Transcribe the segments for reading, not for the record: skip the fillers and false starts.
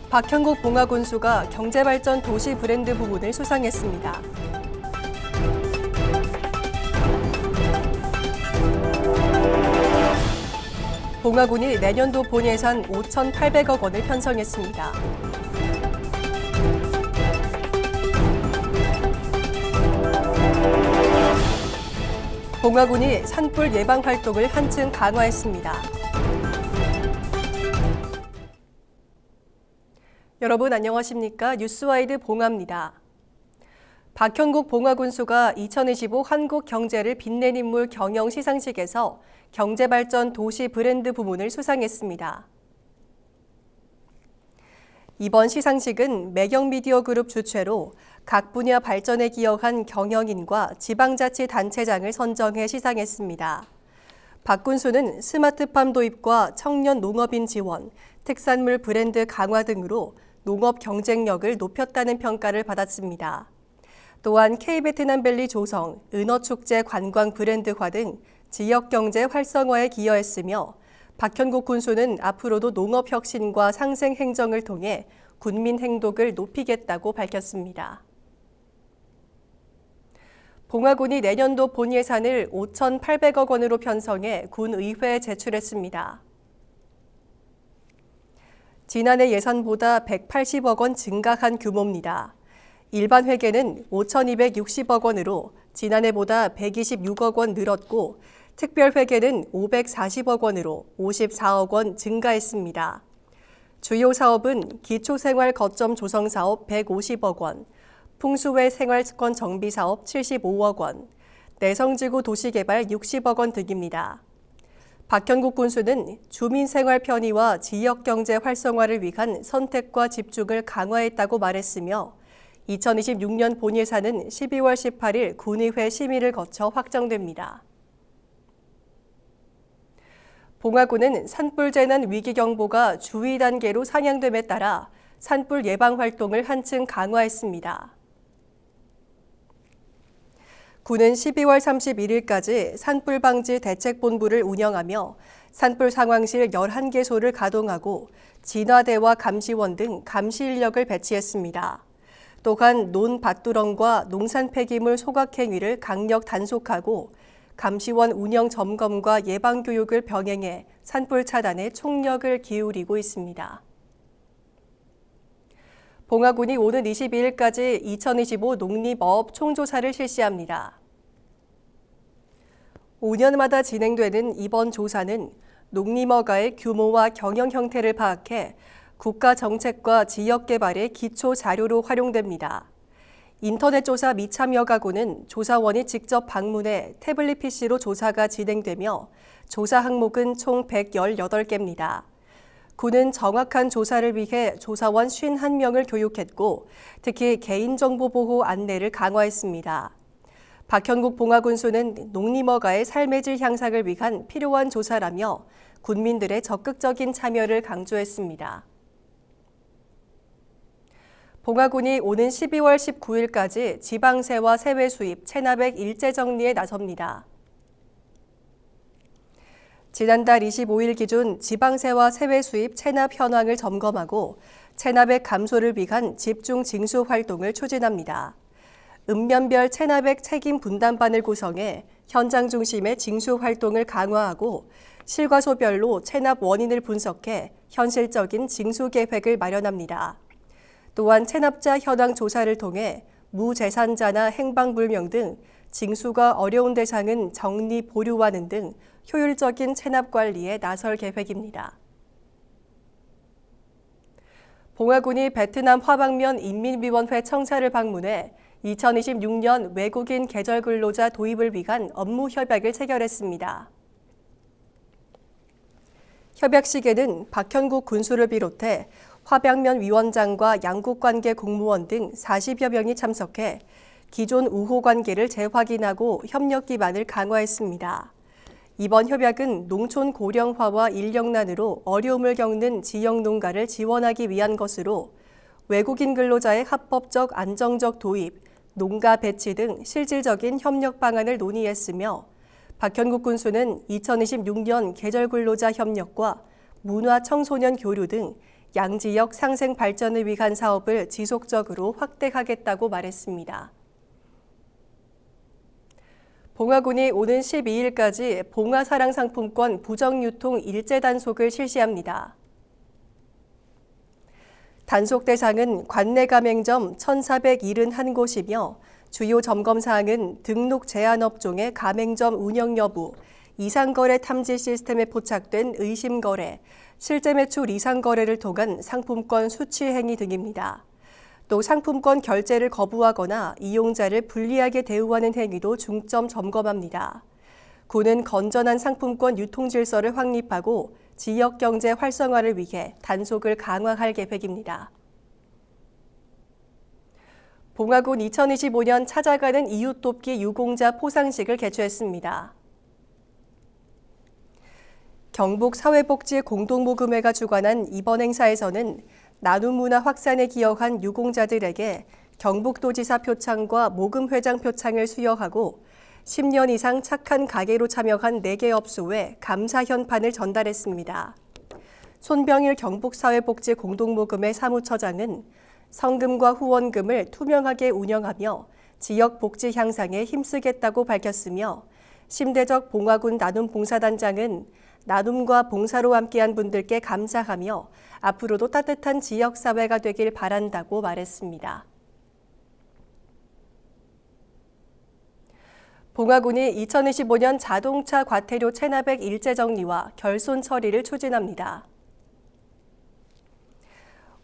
박형국 봉화군수가 경제발전 도시 브랜드 부문을 수상했습니다. 봉화군이 내년도 본 예산 5,800억 원을 편성했습니다. 봉화군이 산불 예방 활동을 한층 강화했습니다. 여러분 안녕하십니까? 뉴스와이드 봉화입니다. 박형국 봉화군수가 2025 한국 경제를 빛낸 인물 경영 시상식에서 경제발전 도시 브랜드 부문을 수상했습니다. 이번 시상식은 매경미디어그룹 주최로 각 분야 발전에 기여한 경영인과 지방자치단체장을 선정해 시상했습니다. 박 군수는 스마트팜 도입과 청년 농업인 지원, 특산물 브랜드 강화 등으로 농업 경쟁력을 높였다는 평가를 받았습니다. 또한 K베트남밸리 조성, 은어축제 관광 브랜드화 등 지역경제 활성화에 기여했으며 박형국 군수는 앞으로도 농업 혁신과 상생 행정을 통해 군민 행복을 높이겠다고 밝혔습니다. 봉화군이 내년도 본 예산을 5,800억 원으로 편성해 군의회에 제출했습니다. 지난해 예산보다 180억 원 증가한 규모입니다. 일반 회계는 5,260억 원으로 지난해보다 126억 원 늘었고 특별 회계는 540억 원으로 54억 원 증가했습니다. 주요 사업은 기초생활 거점 조성 사업 150억 원, 풍수외 생활습관 정비 사업 75억 원, 내성지구 도시개발 60억 원 등입니다. 박형국 군수는 주민 생활 편의와 지역경제 활성화를 위한 선택과 집중을 강화했다고 말했으며 2026년 본 예산은 12월 18일 군의회 심의를 거쳐 확정됩니다. 봉화군은 산불 재난 위기 경보가 주의 단계로 상향됨에 따라 산불 예방 활동을 한층 강화했습니다. 군은 12월 31일까지 산불 방지 대책본부를 운영하며 산불 상황실 11개소를 가동하고 진화대와 감시원 등 감시 인력을 배치했습니다. 또한 논밭두렁과 농산 폐기물 소각 행위를 강력 단속하고 감시원 운영 점검과 예방 교육을 병행해 산불 차단에 총력을 기울이고 있습니다. 봉화군이 오는 22일까지 2025 농림어업 총조사를 실시합니다. 5년마다 진행되는 이번 조사는 농림어가의 규모와 경영 형태를 파악해 국가 정책과 지역 개발의 기초 자료로 활용됩니다. 인터넷 조사 미참여 가구는 조사원이 직접 방문해 태블릿 PC로 조사가 진행되며 조사 항목은 총 118개입니다. 군은 정확한 조사를 위해 조사원 51명을 교육했고 특히 개인정보 보호 안내를 강화했습니다. 박형국 봉화군수는 농림어가의 삶의 질 향상을 위한 필요한 조사라며 군민들의 적극적인 참여를 강조했습니다. 봉화군이 오는 12월 19일까지 지방세와 세외 수입, 체납액 일제 정리에 나섭니다. 지난달 25일 기준 지방세와 세외 수입 체납 현황을 점검하고 체납액 감소를 위한 집중 징수 활동을 추진합니다. 읍면별 체납액 책임 분담반을 구성해 현장 중심의 징수 활동을 강화하고 실과소별로 체납 원인을 분석해 현실적인 징수 계획을 마련합니다. 또한 체납자 현황 조사를 통해 무재산자나 행방불명 등 징수가 어려운 대상은 정리 보류하는 등 효율적인 체납 관리에 나설 계획입니다. 봉화군이 베트남 화방면 인민위원회 청사를 방문해 2026년 외국인 계절 근로자 도입을 위한 업무 협약을 체결했습니다. 협약식에는 박형국 군수를 비롯해 화방면 위원장과 양국관계 공무원 등 40여 명이 참석해 기존 우호 관계를 재확인하고 협력 기반을 강화했습니다. 이번 협약은 농촌 고령화와 인력난으로 어려움을 겪는 지역 농가를 지원하기 위한 것으로 외국인 근로자의 합법적 안정적 도입, 농가 배치 등 실질적인 협력 방안을 논의했으며 박형국 군수는 2026년 계절 근로자 협력과 문화 청소년 교류 등 양지역 상생 발전을 위한 사업을 지속적으로 확대하겠다고 말했습니다. 봉화군이 오는 12일까지 봉화사랑 상품권 부정유통 일제 단속을 실시합니다. 단속 대상은 관내 가맹점 1,471곳이며 주요 점검 사항은 등록 제한 업종의 가맹점 운영 여부, 이상거래 탐지 시스템에 포착된 의심거래, 실제 매출 이상 거래를 통한 상품권 수취 행위 등입니다. 또 상품권 결제를 거부하거나 이용자를 불리하게 대우하는 행위도 중점 점검합니다. 군은 건전한 상품권 유통 질서를 확립하고 지역 경제 활성화를 위해 단속을 강화할 계획입니다. 봉화군 2025년 찾아가는 이웃 돕기 유공자 포상식을 개최했습니다. 경북사회복지공동모금회가 주관한 이번 행사에서는 나눔 문화 확산에 기여한 유공자들에게 경북도지사 표창과 모금회장 표창을 수여하고 10년 이상 착한 가게로 참여한 4개 업소에 감사 현판을 전달했습니다. 손병일 경북사회복지공동모금회 사무처장은 성금과 후원금을 투명하게 운영하며 지역 복지 향상에 힘쓰겠다고 밝혔으며 심대적 봉화군 나눔 봉사단장은 나눔과 봉사로 함께한 분들께 감사하며 앞으로도 따뜻한 지역사회가 되길 바란다고 말했습니다. 봉화군이 2025년 자동차 과태료 체납액 일제 정리와 결손 처리를 추진합니다.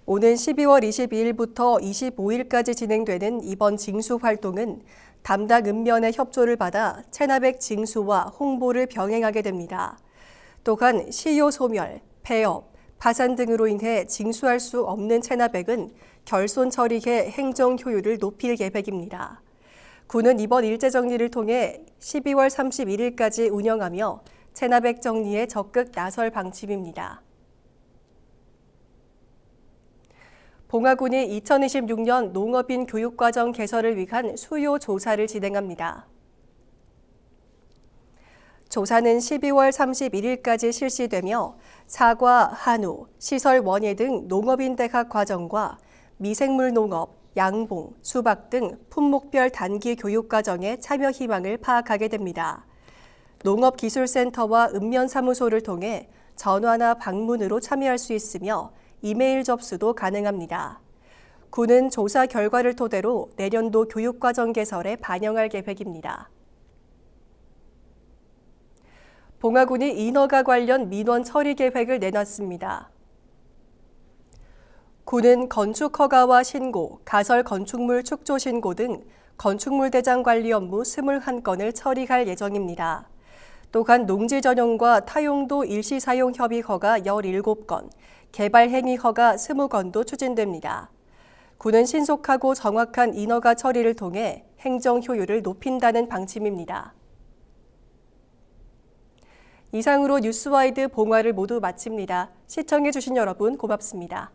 오는 12월 22일부터 25일까지 진행되는 이번 징수 활동은 담당 읍면의 협조를 받아 체납액 징수와 홍보를 병행하게 됩니다. 또한 시효 소멸, 폐업, 파산 등으로 인해 징수할 수 없는 체납액은 결손 처리해 행정 효율을 높일 계획입니다. 군은 이번 일제 정리를 통해 12월 31일까지 운영하며 체납액 정리에 적극 나설 방침입니다. 봉화군이 2026년 농업인 교육과정 개설을 위한 수요 조사를 진행합니다. 조사는 12월 31일까지 실시되며 사과, 한우, 시설 원예 등 농업인 대학 과정과 미생물 농업, 양봉, 수박 등 품목별 단기 교육 과정에 참여 희망을 파악하게 됩니다. 농업기술센터와 읍면사무소를 통해 전화나 방문으로 참여할 수 있으며 이메일 접수도 가능합니다. 군은 조사 결과를 토대로 내년도 교육과정 개설에 반영할 계획입니다. 봉화군이 인허가 관련 민원 처리 계획을 내놨습니다. 군은 건축허가와 신고, 가설 건축물 축조 신고 등 건축물 대장 관리 업무 21건을 처리할 예정입니다. 또한 농지 전용과 타용도 일시사용 협의 허가 17건, 개발 행위 허가 20건도 추진됩니다. 군은 신속하고 정확한 인허가 처리를 통해 행정 효율을 높인다는 방침입니다. 이상으로 뉴스와이드 봉화를 모두 마칩니다. 시청해주신 여러분 고맙습니다.